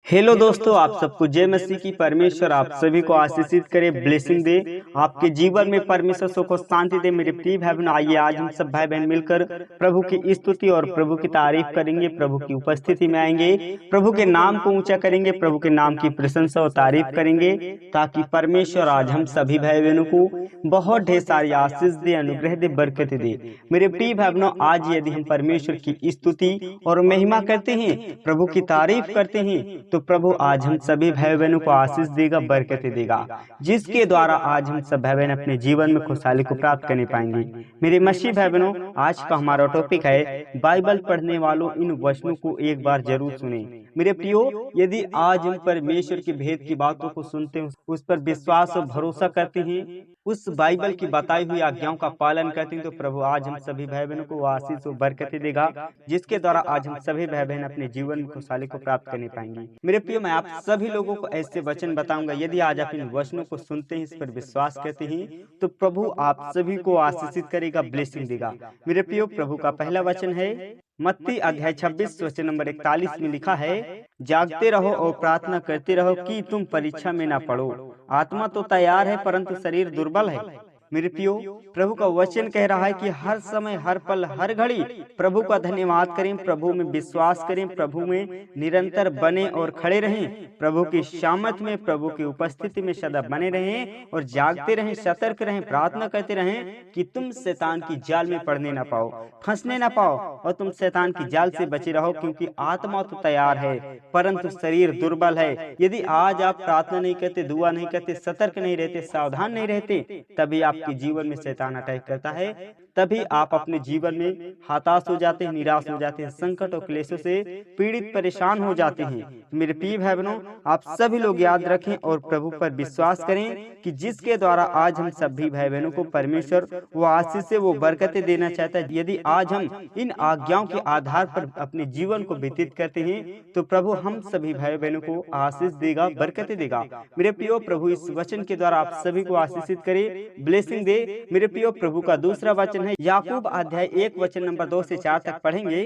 Hello दोस्तों, आप सबको जय मसीह की। परमेश्वर आप सभी को आशीषित करे, ब्लेसिंग दे, आपके जीवन में परमेश्वर सुख और शांति दे। मेरे प्रिय भाई बहन, आइए आज हम सब भाई बहन मिलकर प्रभु की स्तुति और प्रभु की तारीफ करेंगे। प्रभु की उपस्थिति में आएंगे, प्रभु के नाम को ऊंचा करेंगे, प्रभु के नाम की प्रशंसा और तारीफ करेंगे, ताकि परमेश्वर आज हम सभी भाई बहनों को बहुत ढेर सारी आशीष दे, अनुग्रह दे, बरकत दे। मेरे प्रिय भाई बहनों, आज यदि हम परमेश्वर की स्तुति और महिमा करते हैं, प्रभु की तारीफ करते हैं, तो प्रभु आज हम सभी भाई बहनों को आशीष देगा, बरकत देगा, जिसके द्वारा आज हम सब भाई बहन अपने जीवन में खुशहाली को प्राप्त करने पाएंगे। मेरे मसीह भाई बहनों, आज का हमारा टॉपिक है बाइबल पढ़ने वालों इन वचनों को एक बार जरूर सुने। मेरे प्रियो, यदि आज हम परमेश्वर के भेद की बातों को सुनते हैं, उस पर विश्वास और भरोसा करते हैं, उस बाइबल की बताई हुई आज्ञाओं का पालन करते हैं, तो प्रभु आज हम सभी भाई बहनों को आशीष और बरकत देगा, जिसके द्वारा आज हम सभी भाई बहन अपने जीवन में खुशहाली को प्राप्त करने पाएंगे। मेरे प्रियो, मैं आप सभी लोगों को ऐसे वचन बताऊंगा, यदि आज आप इन वचनों को सुनते हैं, इस पर विश्वास करते हैं, तो प्रभु आप सभी को आशीषित करेगा, ब्लेसिंग देगा। मेरे प्रियो, प्रभु का पहला वचन है मत्ती अध्याय 26 वचन नंबर 41 में लिखा है, जागते रहो और प्रार्थना करते रहो कि तुम परीक्षा में ना पड़ो। आत्मा तो तैयार है परंतु शरीर दुर्बल है। मेरे प्रियो, प्रभु का वचन कह रहा है कि हर समय, हर पल, हर घड़ी प्रभु का धन्यवाद करें, प्रभु में विश्वास करें, प्रभु में निरंतर बने और खड़े रहें, प्रभु की शामत में, प्रभु की उपस्थिति में सदा बने रहें और जागते रहें, सतर्क रहें, प्रार्थना करते रहें कि तुम शैतान की जाल में पड़ने ना पाओ, फंसने ना पाओ, और तुम शैतान की जाल से बचे रहो, क्योंकि आत्मा तो तैयार है परंतु शरीर दुर्बल है। यदि आज आप प्रार्थना नहीं करते, दुआ नहीं करते, सतर्क नहीं रहते, सावधान नहीं रहते, तभी आपके जीवन में शैतान अटैक करता है, तभी आप अपने जीवन में हताश हो जाते हैं, निराश हो जाते हैं, संकट और क्लेशों से पीड़ित परेशान हो जाते हैं। मेरे प्रिय भाई बहनों, आप सभी लोग याद रखें और प्रभु पर विश्वास करें कि जिसके द्वारा आज हम सभी भाई बहनों को परमेश्वर वो आशीष से, वो बरकतें देना चाहता है। यदि आज हम इन आज्ञाओं के आधार पर अपने जीवन को व्यतीत करते हैं, तो प्रभु हम सभी भाई बहनों को आशीष देगा, बरकतें देगा। मेरे प्रियो, प्रभु इस वचन के द्वारा आप सभी को आशीषित करे, ब्लेसिंग दे। मेरे प्रियो, प्रभु का दूसरा वचन है याकूब अध्याय 1 वचन नंबर 2 से 4 तक पढ़ेंगे।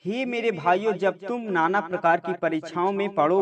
हे मेरे भाइयों, जब तुम नाना प्रकार की परीक्षाओं में पड़ो,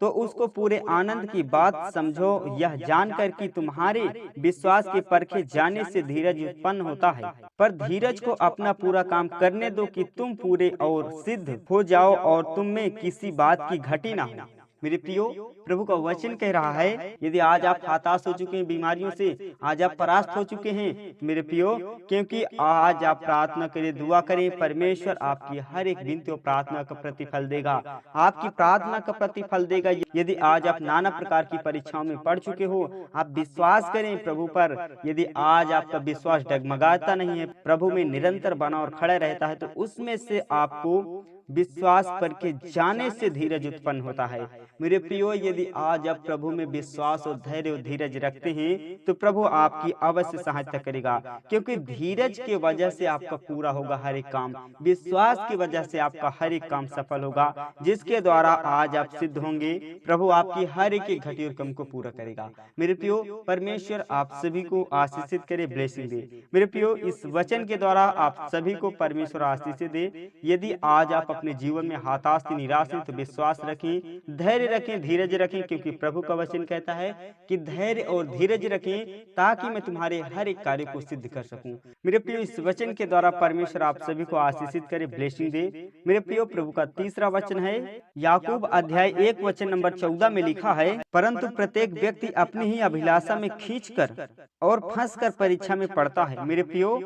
तो उसको पूरे आनंद की बात समझो, यह जानकर कि तुम्हारे विश्वास के परखे जाने से धीरज उत्पन्न होता है। पर धीरज को अपना पूरा काम करने दो, कि तुम पूरे और सिद्ध हो जाओ और तुम में किसी बात की घटी ना हो। मेरे प्रियो, प्रभु का वचन कह रहा है, यदि आज आप हताश हो चुके हैं बीमारियों से, आज आप परास्त हो चुके हैं, मेरे प्रियो, क्योंकि आज आप प्रार्थना करें, दुआ करें, परमेश्वर आपकी हर एक विनती और प्रार्थना का प्रतिफल देगा, आपकी प्रार्थना का प्रतिफल देगा। यदि आज आप नाना प्रकार की परीक्षाओं में पड़ चुके हो, आप विश्वास करें प्रभु पर। यदि आज आपका विश्वास डगमगाता नहीं है, प्रभु में निरंतर बना और खड़ा रहता है, तो उसमें से आपको विश्वास पर के जाने से धीरज उत्पन्न होता है। मेरे प्रियो, यदि आज आप प्रभु में विश्वास और धैर्य और धीरज रखते हैं, तो प्रभु आपकी अवश्य सहायता करेगा, क्योंकि धीरज के वजह से आपका पूरा होगा हर एक काम, विश्वास की वजह से आपका हर एक काम सफल होगा, जिसके द्वारा आज आप सिद्ध होंगे। प्रभु आपकी हर एक घटी और कम को पूरा करेगा। मेरे प्रियो, परमेश्वर आप सभी को आशीषित करे, ब्लेसिंग दे। मेरे प्रियो, इस वचन के द्वारा आप सभी को परमेश्वर आशीष दे। यदि आज आप अपने जीवन में हताश निराश हैं, तो विश्वास रखें, धैर्य रखें, धीरज रखें, क्योंकि प्रभु का वचन कहता है कि धैर्य और धीरज रखें, ताकि मैं तुम्हारे हर एक कार्य को सिद्ध कर सकूं। मेरे प्रियो, इस वचन के द्वारा परमेश्वर आप सभी को आशीषित करे, ब्लेसिंग दे। मेरे प्रियो, प्रभु का तीसरा वचन है याकूब अध्याय 1 वचन नंबर 14 में लिखा है, परंतु प्रत्येक व्यक्ति अपनी ही अभिलाषा में खींचकर और फंसकर परीक्षा में पड़ता है। मेरे प्रियो,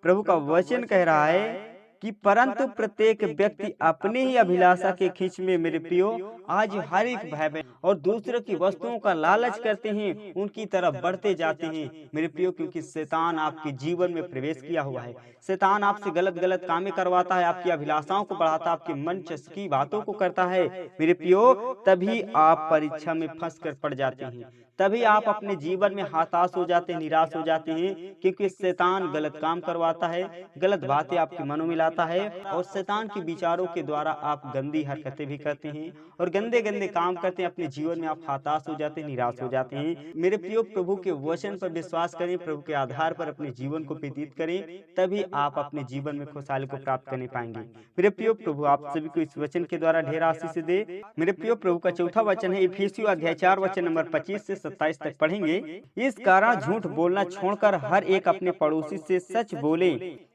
प्रभु का वचन कह रहा है कि परंतु प्रत्येक व्यक्ति अपने ही अभिलाषा के खींच में, मेरे प्रियो, आज हर एक भाई बहन और दूसरों की वस्तुओं का लालच करते हैं, उनकी तरफ बढ़ते जाते हैं। मेरे प्रियो, क्योंकि शैतान आपके जीवन में प्रवेश किया हुआ है, शैतान आपसे गलत गलत कामें करवाता है, आपकी अभिलाषाओं को बढ़ाता है, आपके मन चसकी बातों को करता है। मेरे प्रियो, तभी आप परीक्षा में फंस कर पड़ जाते हैं, तभी आप अपने जीवन में हताश हो जाते हैं, निराश हो जाते हैं, क्योंकि शैतान गलत काम करवाता है, गलत बातें आपके मनों में लाता है और शैतान के विचारों के द्वारा आप गंदी हरकतें भी करते हैं और गंदे गंदे काम करते हैं। अपने जीवन में आप हताश हो जाते हैं, निराश हो जाते हैं। मेरे प्रियो, प्रभु के वचन पर विश्वास करें, प्रभु के आधार पर अपने जीवन को व्यतीत करें, तभी आप अपने जीवन में खुशहाली को प्राप्त करने पाएंगे। मेरे प्रियो, प्रभु आप सभी को इस वचन के द्वारा ढेर आशीष दे। मेरे प्रियो, प्रभु का चौथा वचन है इफिसियों अध्याय 4 वचन नंबर 25 से 27 तक पढ़ेंगे। इस कारण झूठ बोलना छोड़कर हर एक अपने पड़ोसी से सच बोले,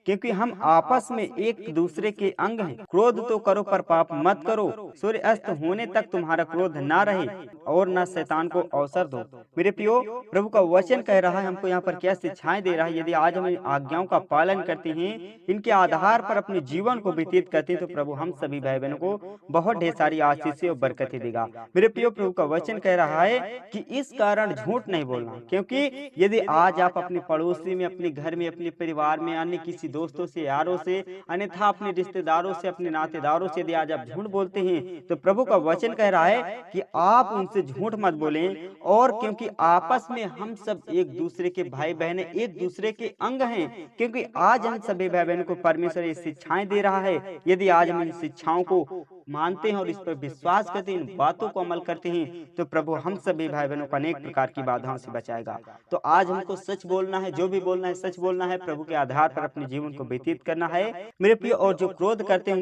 क्योंकि हम आपस में एक दूसरे के अंग हैं। क्रोध तो करो पर पाप मत करो। सूर्य अस्त होने तक तुम्हारा क्रोध ना रहे और न शैतान को अवसर दो। मेरे प्रियो, प्रभु का वचन कह रहा है, हमको यहाँ पर क्या शिक्षाएं दे रहा है। यदि आज हम इन आज्ञाओं का पालन करते हैं, इनके आधार पर अपने जीवन को व्यतीत करते हैं, तो प्रभु हम सभी भाई बहनों को बहुत ढेर सारी आशीषें और बरकतें देगा। मेरे प्रियो, प्रभु का वचन कह रहा है कि इस कारण झूठ नहीं बोलना, क्योंकि यदि आज आप अपने पड़ोसी में, अपने घर में, अपने परिवार में, अन्य किसी दोस्तों से, यारों से, अन्यथा अपने रिश्तेदारों से, अपने नातेदारों से यदि आज आप झूठ बोलते हैं, तो प्रभु का वचन कह रहा है कि आप उनसे झूठ मत बोलें। और क्योंकि आपस में हम सब एक दूसरे के भाई बहन हैं, एक दूसरे के अंग हैं, क्योंकि आज हम सभी भाई बहनों को परमेश्वर ये शिक्षाएं दे रहा है। यदि आज हम इन शिक्षाओं को मानते हैं और इस पर विश्वास करते हैं, इन बातों को अमल करते हैं, तो प्रभु हम सभी भाई बहनों को अनेक प्रकार की बाधाओं से बचाएगा। तो आज हमको सच बोलना है, जो भी बोलना है सच बोलना है, प्रभु के आधार पर अपने जीवन को व्यतीत करना है। मेरे प्रिय, और जो क्रोध करते हैं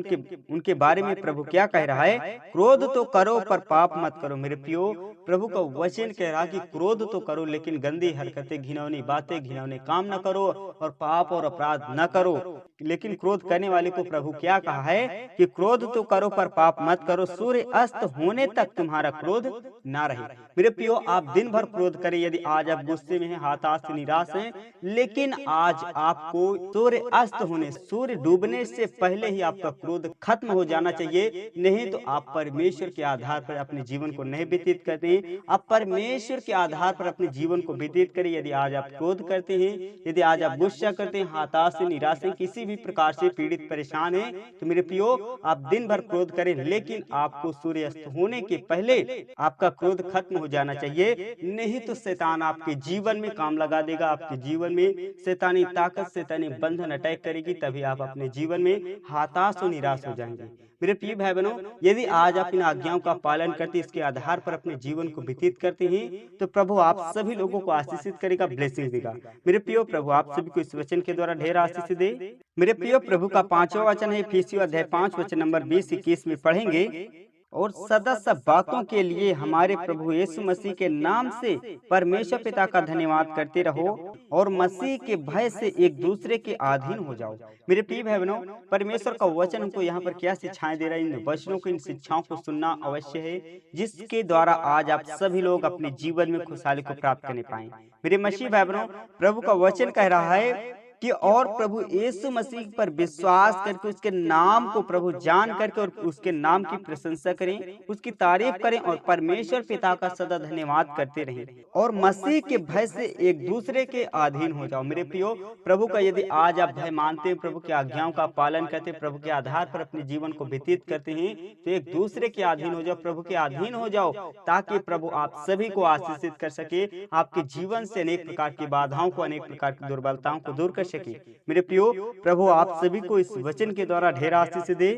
उनके बारे में प्रभु क्या कह रहा है, क्रोध तो करो पर पाप मत करो। मेरे प्रियो, प्रभु का वचन कह रहा है कि क्रोध तो करो, लेकिन गंदी हरकतें, घिनौनी बातें, घिनौने काम न करो और पाप और अपराध न करो। लेकिन क्रोध करने वाले को प्रभु क्या कहा है कि क्रोध तो करो पर पाप मत करो। सूर्य अस्त होने तक तुम्हारा क्रोध ना रहे। मेरे प्रियो, आप दिन भर क्रोध करें, यदि आज आप गुस्से में हैं, हताश निराश हैं, लेकिन आज आपको सूर्य अस्त होने, सूर्य डूबने से पहले ही आपका क्रोध खत्म हो जाना चाहिए। नहीं तो आप परमेश्वर के आधार पर अपने जीवन को नहीं व्यतीत करते। आप परमेश्वर के आधार पर अपने जीवन को व्यतीत करें। यदि आज आप क्रोध करते हैं, यदि आज आप गुस्सा करते हैं, हताश से, निराश से, किसी भी प्रकार से पीड़ित परेशान हैं, तो मेरे प्रियो, आप दिन भर क्रोध करें, लेकिन आपको सूर्यास्त होने के पहले आपका क्रोध खत्म हो जाना चाहिए। नहीं तो शैतान आपके जीवन में काम लगा देगा, आपके जीवन में शैतानी ताकत, शैतानी बंधन अटैक करेगी, तभी आप अपने जीवन में हताश और निराश हो जाएंगे। मेरे प्रिय भाई बहनों, यदि आज आप इन आज्ञाओं का पालन करते, इसके आधार पर अपने जीवन को व्यतीत करते हैं, तो प्रभु आप सभी लोगों को आशीषित करेगा, ब्लेसिंग देगा। मेरे प्रियो, प्रभु आप सभी को इस वचन के द्वारा ढेर आशीष दे। मेरे प्रियो, प्रभु का 5वां वचन है इफिसियों अध्याय 5 वचन नंबर 20-21 में पढ़ेंगे। और सदा सब बातों के लिए हमारे प्रभु यीशु मसीह के नाम से परमेश्वर पिता का धन्यवाद करते रहो और मसीह के भय से एक दूसरे के अधीन हो जाओ। मेरे प्रिय भाई बहनों, परमेश्वर का वचन हमको यहाँ पर क्या शिक्षाएं दे रहा है, इन वचनों को, इन शिक्षाओं को सुनना अवश्य है, जिसके द्वारा आज आप सभी लोग अपने जीवन में खुशहाली को प्राप्त करने पाए। मेरे मसीह भाई बहनों, प्रभु का वचन कह रहा है कि और प्रभु यीशु मसीह पर विश्वास करके, उसके नाम को प्रभु जान करके और उसके नाम की प्रशंसा करें, उसकी तारीफ करें और परमेश्वर पिता का सदा धन्यवाद करते रहें और मसीह के भय से एक दूसरे के अधीन हो जाओ। मेरे प्रियो, प्रभु का यदि आज आप भय मानते हैं, प्रभु की आज्ञाओं का पालन करते हैं, प्रभु के आधार पर अपने जीवन को व्यतीत करते हैं, तो एक दूसरे के अधीन हो जाओ, प्रभु के अधीन हो जाओ, ताकि प्रभु आप सभी को आशीषित कर सके, आपके जीवन से अनेक प्रकार की बाधाओं को, अनेक प्रकार की दुर्बलताओं को दूर कर सके। मेरे प्रियो, प्रभु आप सभी को इस वचन के द्वारा ढेर आशीष दे।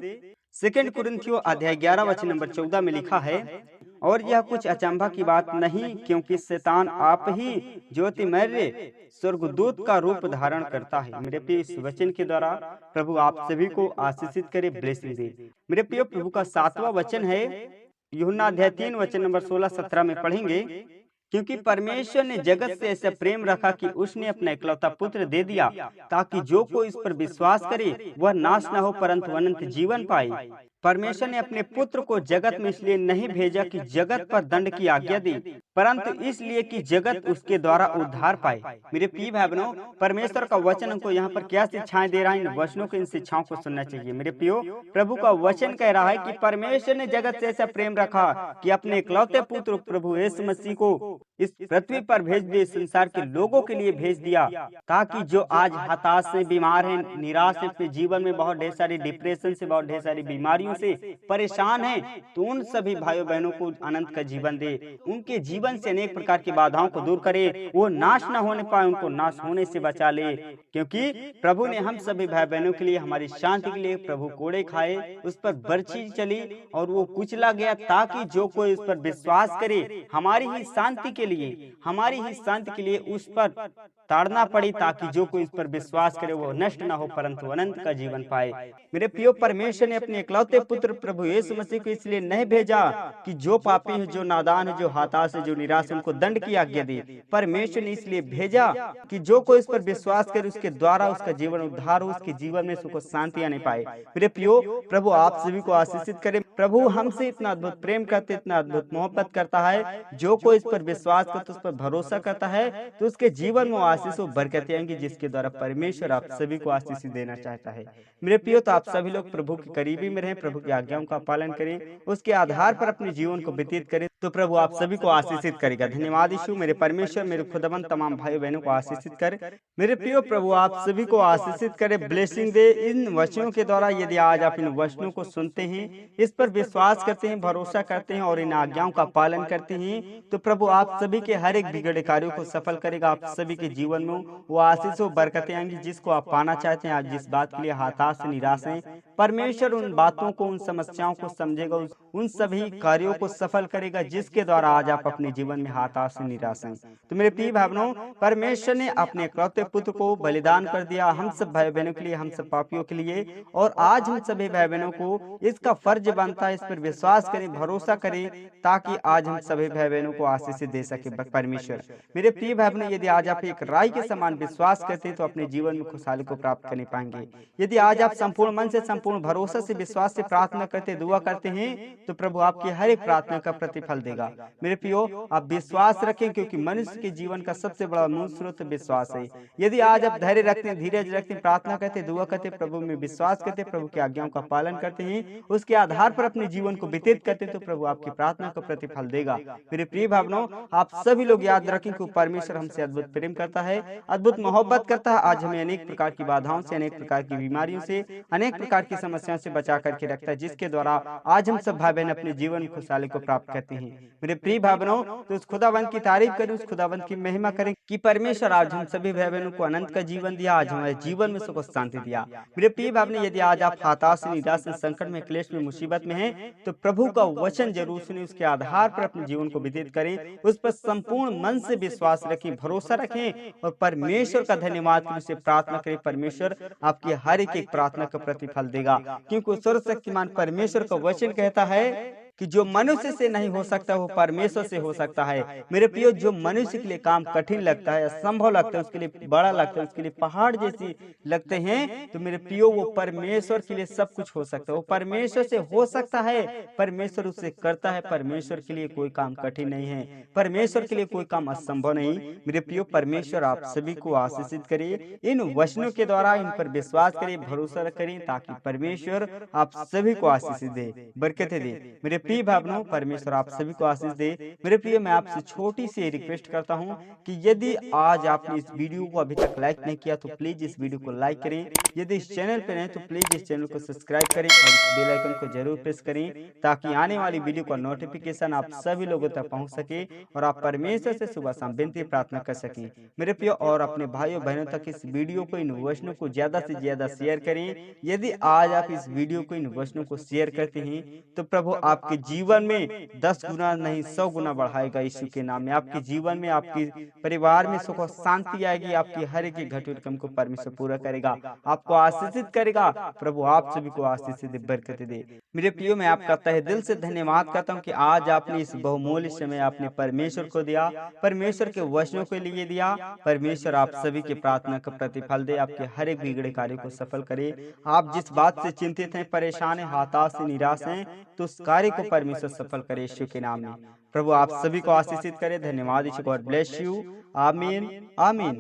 2 कुरिन्थियों अध्याय 11 वचन नंबर 14 में लिखा है, और यह कुछ अचंभा की बात नहीं, क्योंकि शैतान आप ही ज्योतिमय स्वर्गदूत का रूप धारण करता है। मेरे प्रिय, इस वचन के द्वारा प्रभु आप सभी को आशीषित करे, ब्लेसिंग दे। मेरे प्रियो, प्रभु का 7वां वचन है यूहन्ना अध्याय 3 वचन नंबर 16-17 में पढ़ेंगे। क्योंकि परमेश्वर ने जगत से ऐसा प्रेम रखा कि उसने अपना इकलौता पुत्र दे दिया, ताकि जो कोई इस पर विश्वास करे वह नाश न हो, परंतु अनंत जीवन पाए। परमेश्वर ने अपने पुत्र को जगत में इसलिए नहीं भेजा कि जगत पर दंड की आज्ञा दे, परंतु इसलिए कि जगत उसके द्वारा उद्धार पाए। मेरे प्रिय भाई बहनों, परमेश्वर का वचन हमको यहाँ पर क्या शिक्षाएं दे रहा है, इन वचनों को, इन शिक्षाओं को सुनना चाहिए। मेरे प्रियो, प्रभु का वचन कह रहा है कि परमेश्वर ने जगत से ऐसा प्रेम रखा कि अपने इकलौते पुत्र प्रभु यीशु मसीह को इस पृथ्वी पर भेज दिए, संसार के लोगों के लिए भेज दिया, ताकि जो आज हताश से, बीमार हैं, निराश है, अपने जीवन में बहुत ढेर सारी डिप्रेशन से, बहुत ढेर सारी बीमारियों से परेशान हैं, तो उन सभी भाइयों बहनों को अनंत का जीवन दे, उनके जीवन जीवन से अनेक प्रकार की बाधाओं को दूर करे, वो नाश न होने पाए, उनको नाश होने से बचा ले। क्योंकि प्रभु ने हम सभी भाई बहनों के लिए, हमारी शांति के लिए प्रभु कोड़े खाए, उस पर बर्छी चली और वो कुचला गया, ताकि जो कोई उस पर विश्वास करे, हमारी ही शांति के लिए, हमारी ही शांति के लिए उस पर ताड़ना पड़ी, ताकि जो कोई इस पर विश्वास करे वो नष्ट ना हो परंतु अनंत का जीवन पाए। मेरे प्रियो, परमेश्वर ने अपने इकलौते पुत्र प्रभु यीशु मसीह को इसलिए नहीं भेजा कि जो पापी है, जो नादान है, जो हताश है, जो निराश है, उनको दंड की आज्ञा दे। परमेश्वर ने इसलिए भेजा कि जो कोई इस पर विश्वास करे, उसके द्वारा उसका जीवन उद्धार हो, उसके जीवन में सुख शांति आने पाए। मेरे प्रियो, प्रभु आप सभी को आशीषित करे। प्रभु हमसे इतना अद्भुत प्रेम करते, इतना अद्भुत मोहब्बत करता है, जो कोई इस पर विश्वास करता, उस पर भरोसा करता है, तो उसके जीवन में आशीष और बरकतें आएंगी, जिसके द्वारा परमेश्वर आप सभी को आशीष देना चाहता है। मेरे प्रियो, तो आप सभी लोग प्रभु के करीबी में रहें, प्रभु की आज्ञाओं का पालन करें, उसके आधार पर अपने जीवन को व्यतीत करें, तो प्रभु आप सभी को आशीषित करेगा। धन्यवाद यीशु, मेरे परमेश्वर, मेरे खुदावंद तमाम भाई बहनों को आशीषित कर। मेरे प्रियो, प्रभु आप सभी को आशीषित करे, ब्लेसिंग दे इन वचनों के द्वारा। यदि आज आप इन वचनों को सुनते हैं, इस पर विश्वास करते हैं, भरोसा करते हैं और इन आज्ञाओं का पालन करते हैं, तो प्रभु आप सभी के हर एक बिगड़े कार्यों को सफल करेगा। आप सभी के जीवन में वो आशीष और बरकतें आएंगी जिसको आप पाना चाहते हैं। आप जिस बात के लिए हताश निराश हैं, परमेश्वर उन बातों को, उन समस्याओं को समझेगा, उन सभी कार्यों को सफल करेगा जिसके द्वारा आज आप अपने जीवन में हताश निराश हैं। तो मेरे प्रिय भाई बहनों, परमेश्वर ने अपने इकलौते पुत्र को बलिदान कर दिया हम सब भाई बहनों के लिए, हम सब पापियों के लिए, और आज हम सभी भाई बहनों को इसका फर्ज बनता है, इस पर विश्वास करें, भरोसा करें, ताकि आज हम सभी भाई बहनों को आशीष दे सके परमेश्वर। मेरे प्रिय भाई बहनों, यदि आज आप एक राई के समान विश्वास करते हैं, तो अपने जीवन में खुशहाली को प्राप्त करने पाएंगे। यदि आज आप संपूर्ण मन से, संपूर्ण भरोसा से, विश्वास से प्रार्थना करते, दुआ करते हैं, तो प्रभु आपकी हर एक प्रार्थना का प्रतिफल देगा। मेरे प्रियो, आप विश्वास रखें, क्योंकि मनुष्य के जीवन का सबसे बड़ा मूल स्रोत विश्वास है। यदि आज आप धैर्य रखते हैं, धीरज रखते हैं, प्रार्थना करते, दुआ करते, प्रभु में विश्वास करते, प्रभु की आज्ञाओं का पालन करते हैं, उसके आधार पर अपने जीवन को व्यतीत करते, तो प्रभु आपकी प्रार्थना का प्रतिफल देगा। मेरे प्रिय भाइयों, आप सभी लोग याद रखें कि परमेश्वर हमसे अद्भुत प्रेम करता है, अद्भुत मोहब्बत करता है। आज हमें अनेक प्रकार की बाधाओं से, अनेक प्रकार की बीमारियों से, अनेक प्रकार की समस्याओं से बचा करके रखता है, जिसके द्वारा आज हम सब भाई बहन अपने जीवन में खुशहाली को प्राप्त करते हैं। मेरे प्रिय भाई बहनों, तो उस खुदावंत की तारीफ करें, उस खुदावंत की महिमा करें कि परमेश्वर आज हम सभी भाई बहनों को अनंत का जीवन दिया, आज हमारे जीवन में सुख और शांति दिया। मेरे प्रिय भाई बहनों, यदि आज आप हताश, निराश, संकट में, क्लेश में, मुसीबत में हैं, तो प्रभु का वचन जरूर सुने, उसके आधार पर अपने जीवन को व्यतीत करें, उस पर संपूर्ण मन से विश्वास रखें, भरोसा रखें और परमेश्वर का धन्यवाद करें, उसे प्रार्थना करें। परमेश्वर आपकी हर एक प्रार्थना का प्रतिफल देगा, क्योंकि सर्वशक्तिमान परमेश्वर का वचन कहता है कि जो मनुष्य से नहीं हो सकता वो परमेश्वर से हो सकता है। मेरे प्रियो, जो मनुष्य के लिए काम कठिन लगता है, असंभव लगता है, उसके लिए बड़ा लगता है, उसके लिए पहाड़ जैसी लगते हैं, तो मेरे प्रियो वो परमेश्वर के लिए सब कुछ हो सकता है, वो परमेश्वर से हो सकता है, परमेश्वर उससे करता है। परमेश्वर के लिए कोई काम कठिन नहीं है, परमेश्वर के लिए कोई काम असंभव नहीं। मेरे प्रियो, परमेश्वर आप सभी को आशीषित करे, इन वचनों के द्वारा इन पर विश्वास करें, भरोसा करें, ताकि परमेश्वर आप सभी को आशीष दे, बरकतें दे। मेरे प्रिय भाइयों, परमेश्वर आप सभी को आशीष दे। मेरे प्रिय, मैं आपसे छोटी सी रिक्वेस्ट करता हूं कि यदि आज आपने इस वीडियो को अभी तक लाइक नहीं किया, तो प्लीज इस वीडियो को लाइक करें। यदि इस चैनल पर हैं, तो प्लीज इस चैनल को सब्सक्राइब करें और इस बेल आइकन को जरूर प्रेस करें, ताकि आने वाली वीडियो का नोटिफिकेशन आप सभी लोगों तक पहुंच सके और आप परमेश्वर से सुबह शाम विनती प्रार्थना कर सकें। मेरे प्रिय, और अपने भाइयों बहनों तक इस वीडियो को, इन वचनों को ज्यादा से ज्यादा शेयर करें। यदि आज आप इस वीडियो को, इन वचनों को शेयर करते हैं, तो प्रभु आपके जीवन में 10 गुना नहीं 100 गुना बढ़ाएगा। यीशु के नाम में आपके जीवन में, आपके परिवार में सुख और शांति आएगी। आपकी हर एक घटुर काम को परमेश्वर पूरा करेगा, आपको आशीषित करेगा। प्रभु आप सभी को आशीष दे, बरकत दे। मेरे प्रियो, मैं आपका तहे दिल से धन्यवाद करता हूँ कि आज आपने इस बहुमूल्य समय आपने परमेश्वर को दिया, परमेश्वर के वचनों के लिए दिया। परमेश्वर आप सभी की प्रार्थना का प्रतिफल दे, आपके हर एक बिगड़े कार्य को सफल करे। आप जिस बात से चिंतित हैं, परेशान हैं, हताश से निराश हैं, तो उस कार्य को परमेश्वर सफल करे यीशु के नाम में। प्रभु आप सभी को आशीषित करे। धन्यवाद। God bless you. आमीन, आमीन।